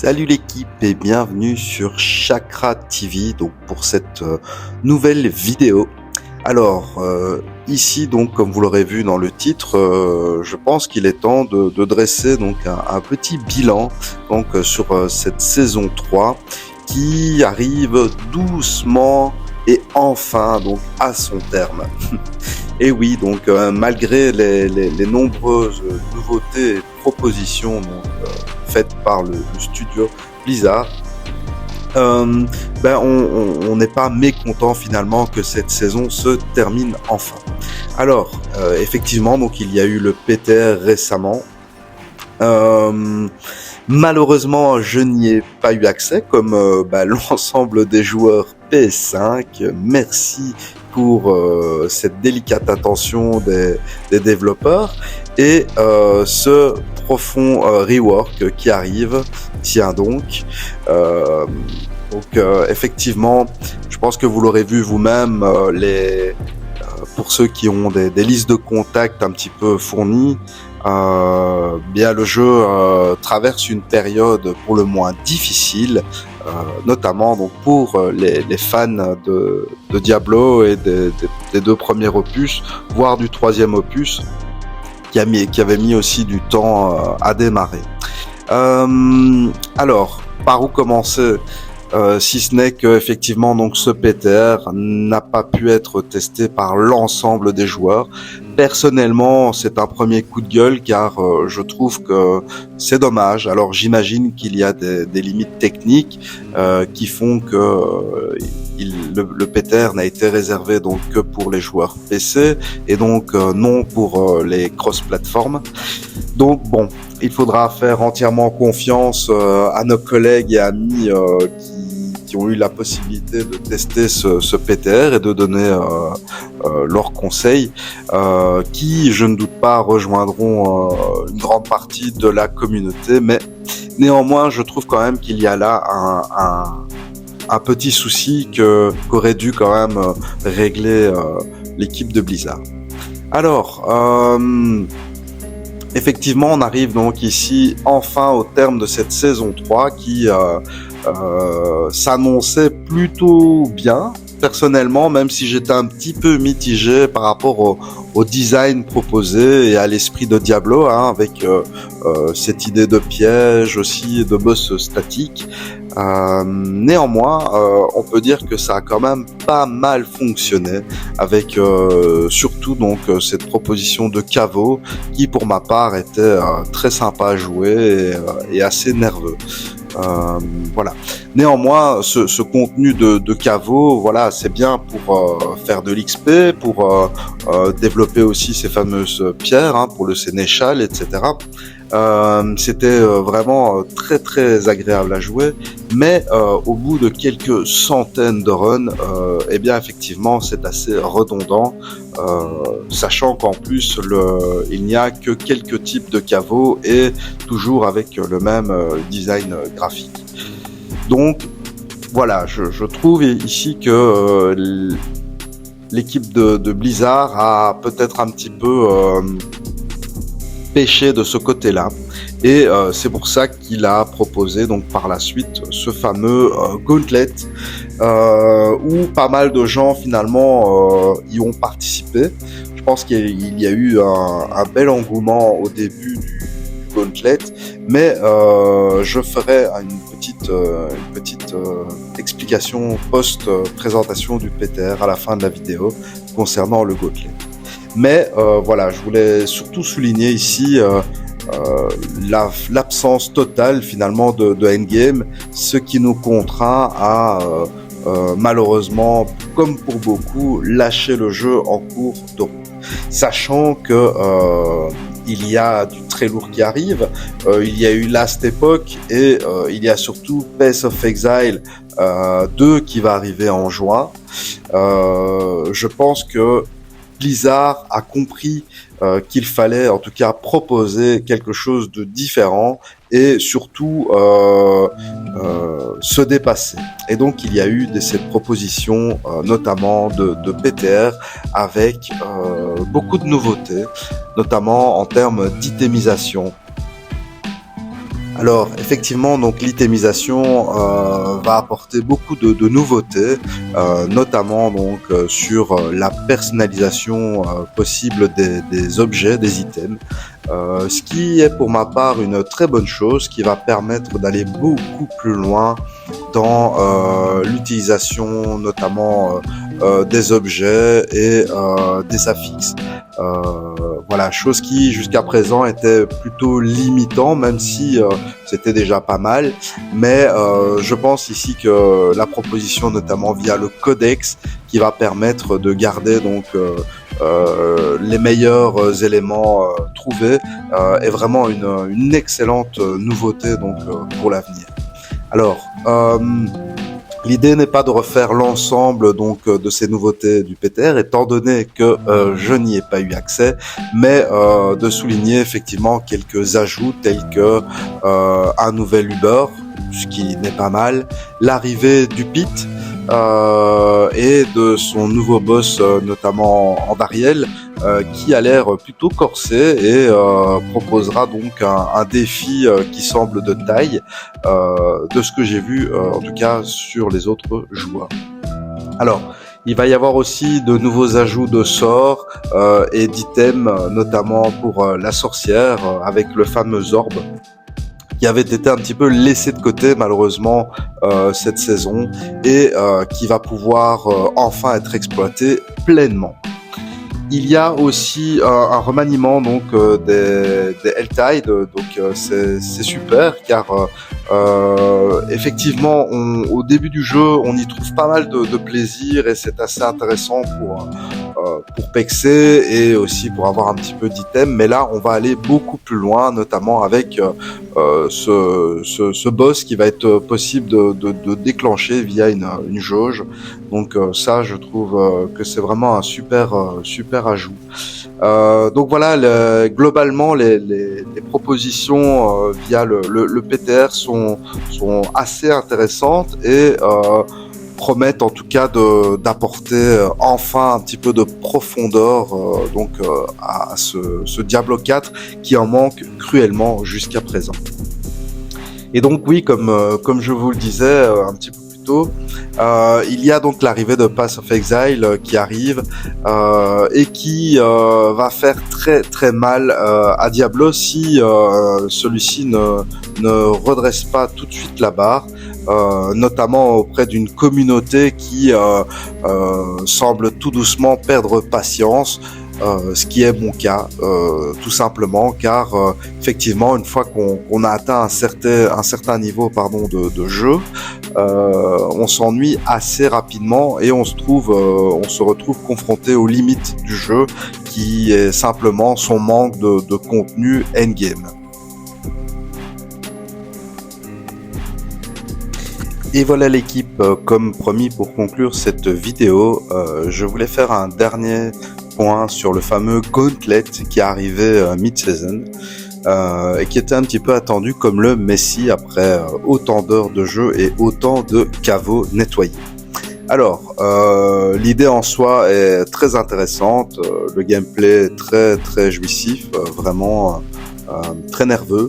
Salut l'équipe et bienvenue sur Chakra TV donc pour cette nouvelle vidéo. Alors ici donc comme vous l'aurez vu dans le titre, je pense qu'il est temps de dresser donc un petit bilan donc sur cette saison 3 qui arrive doucement et enfin donc à son terme. Et oui, donc malgré les nombreuses nouveautés et propositions donc, faites par le studio Blizzard, on n'est pas mécontent finalement que cette saison se termine enfin. Alors, effectivement, donc il y a eu le PTR récemment. Malheureusement, je n'y ai pas eu accès comme l'ensemble des joueurs PS5. Merci pour cette délicate attention des développeurs et ce profond rework qui arrive. Tiens donc. Effectivement, je pense que vous l'aurez vu vous-même, pour ceux qui ont des listes de contacts un petit peu fournies, bien le jeu traverse une période pour le moins difficile, notamment donc pour les fans de Diablo et des deux premiers opus, voire du troisième opus, qui avait mis aussi du temps à démarrer. Alors, par où commencer? Si ce n'est que effectivement donc ce PTR n'a pas pu être testé par l'ensemble des joueurs. Personnellement, c'est un premier coup de gueule car je trouve que c'est dommage. Alors j'imagine qu'il y a des limites techniques qui font que le PTR n'a été réservé donc que pour les joueurs PC et donc non pour les cross-plateformes. Donc bon, il faudra faire entièrement confiance à nos collègues et amis qui ont eu la possibilité de tester ce PTR et de donner leurs conseils, qui, je ne doute pas, rejoindront une grande partie de la communauté. Mais néanmoins, je trouve quand même qu'il y a là un petit souci qu'aurait dû quand même régler l'équipe de Blizzard. Alors, effectivement, on arrive donc ici enfin au terme de cette saison 3 qui s'annonçait plutôt bien, personnellement, même si j'étais un petit peu mitigé par rapport au design proposé et à l'esprit de Diablo, avec cette idée de piège aussi, de boss statique. Néanmoins, on peut dire que ça a quand même pas mal fonctionné, avec surtout donc cette proposition de caveau qui, pour ma part, était très sympa à jouer et assez nerveux. Voilà. Néanmoins, ce contenu de caveau, voilà, c'est bien pour faire de l'XP, pour développer aussi ces fameuses pierres, pour le sénéchal, etc. C'était vraiment très très agréable à jouer, mais au bout de quelques centaines de runs, eh bien effectivement c'est assez redondant, sachant qu'en plus il n'y a que quelques types de caveaux et toujours avec le même design graphique. Donc voilà, je trouve ici que l'équipe de Blizzard a peut-être un petit peu pêché de ce côté-là, et c'est pour ça qu'il a proposé donc par la suite ce fameux Gauntlet, où pas mal de gens finalement y ont participé. Je pense qu'il y a eu un bel engouement au début du Gauntlet, mais je ferai une petite explication post-présentation du PTR à la fin de la vidéo concernant le Gauntlet. Mais voilà, je voulais surtout souligner ici l'absence totale finalement de endgame, ce qui nous contraint à malheureusement, comme pour beaucoup, lâcher le jeu en cours de route. Sachant que il y a du très lourd qui arrive, il y a eu Last Epoch et il y a surtout Path of Exile 2 qui va arriver en juin. Je pense que Blizzard a compris qu'il fallait en tout cas proposer quelque chose de différent et surtout se dépasser. Et donc il y a eu cette proposition notamment de PTR avec beaucoup de nouveautés, notamment en termes d'itemisation. Alors effectivement, donc l'itémisation va apporter beaucoup de nouveautés, notamment donc sur la personnalisation possible des objets, des items. Ce qui est pour ma part une très bonne chose, qui va permettre d'aller beaucoup plus loin dans l'utilisation notamment des objets et des affixes. Voilà, chose qui jusqu'à présent était plutôt limitant, même si c'était déjà pas mal. Mais je pense ici que la proposition, notamment via le codex, qui va permettre de garder donc les meilleurs éléments trouvés, est vraiment une excellente nouveauté donc pour l'avenir. Alors, l'idée n'est pas de refaire l'ensemble donc de ces nouveautés du PTR, étant donné que je n'y ai pas eu accès, mais de souligner effectivement quelques ajouts tels que un nouvel Uber, ce qui n'est pas mal, l'arrivée du Pit et de son nouveau boss, notamment Andariel, qui a l'air plutôt corsé et proposera donc un défi qui semble de taille, de ce que j'ai vu en tout cas sur les autres joueurs. Alors, il va y avoir aussi de nouveaux ajouts de sorts et d'items, notamment pour la sorcière, avec le fameux orbe, qui avait été un petit peu laissé de côté malheureusement cette saison, et qui va pouvoir enfin être exploité pleinement. Il y a aussi un remaniement donc des Helltide, donc c'est super, car effectivement au début du jeu on y trouve pas mal de plaisir, et c'est assez intéressant pour pexer et aussi pour avoir un petit peu d'items. Mais là on va aller beaucoup plus loin, notamment avec ce boss qui va être possible de déclencher via une jauge. Donc ça, je trouve que c'est vraiment un super ajout. Donc voilà, globalement les propositions via le PTR sont assez intéressantes et promettent en tout cas d'apporter enfin un petit peu de profondeur à ce Diablo 4 qui en manque cruellement jusqu'à présent. Et donc oui, comme je vous le disais un petit peu plus tôt, il y a donc l'arrivée de Path of Exile qui arrive et qui va faire très très mal à Diablo si celui-ci ne redresse pas tout de suite la barre. Notamment auprès d'une communauté qui semble tout doucement perdre patience, ce qui est mon cas, tout simplement, car effectivement une fois qu'on a atteint un certain niveau de jeu, on s'ennuie assez rapidement et on se retrouve confronté aux limites du jeu, qui est simplement son manque de contenu endgame. Et voilà l'équipe, comme promis, pour conclure cette vidéo, je voulais faire un dernier point sur le fameux Gauntlet qui est arrivé mid-season et qui était un petit peu attendu comme le Messi après autant d'heures de jeu et autant de caveaux nettoyés. Alors, l'idée en soi est très intéressante, le gameplay est très très jouissif, vraiment très nerveux.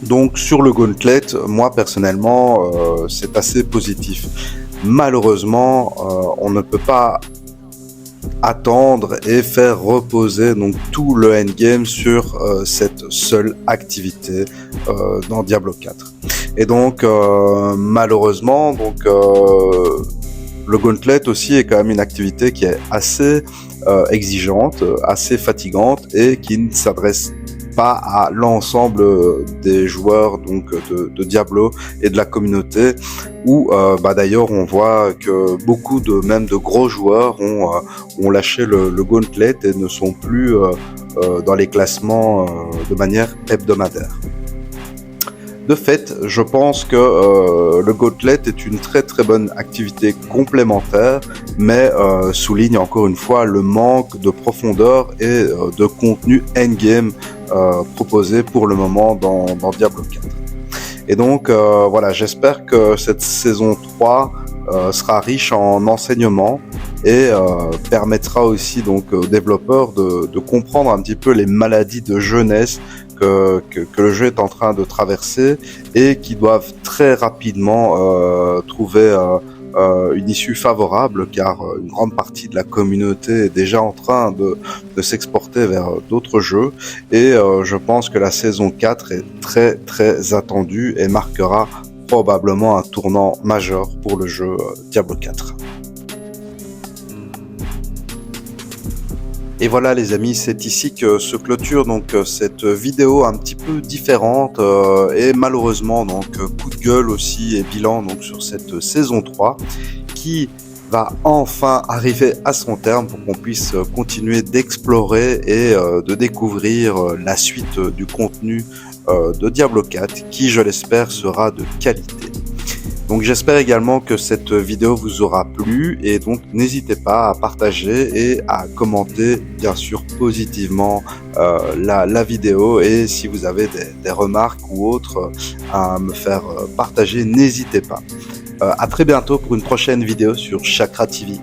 Donc sur le Gauntlet, moi personnellement, c'est assez positif. Malheureusement, on ne peut pas attendre et faire reposer donc tout le endgame sur cette seule activité dans Diablo 4. Et donc malheureusement, le Gauntlet aussi est quand même une activité qui est assez exigeante, assez fatigante, et qui ne s'adresse pas à l'ensemble des joueurs donc de Diablo et de la communauté, où d'ailleurs on voit que beaucoup de gros joueurs ont lâché le Gauntlet et ne sont plus dans les classements de manière hebdomadaire. De fait, je pense que le Gauntlet est une très très bonne activité complémentaire, mais souligne encore une fois le manque de profondeur et de contenu endgame proposé pour le moment dans Diablo 4. Et donc voilà, j'espère que cette saison 3 sera riche en enseignements et permettra aussi donc aux développeurs de comprendre un petit peu les maladies de jeunesse que le jeu est en train de traverser et qui doivent très rapidement trouver une issue favorable, car une grande partie de la communauté est déjà en train de s'exporter vers d'autres jeux, et je pense que la saison 4 est très très attendue et marquera probablement un tournant majeur pour le jeu Diablo 4. Et voilà les amis, c'est ici que se clôture donc cette vidéo un petit peu différente et malheureusement donc coup de gueule aussi et bilan donc sur cette saison 3 qui va enfin arriver à son terme pour qu'on puisse continuer d'explorer et de découvrir la suite du contenu de Diablo 4 qui, je l'espère, sera de qualité. Donc j'espère également que cette vidéo vous aura plu et donc n'hésitez pas à partager et à commenter bien sûr positivement la vidéo, et si vous avez des remarques ou autres à me faire partager, n'hésitez pas. À très bientôt pour une prochaine vidéo sur Chakra TV.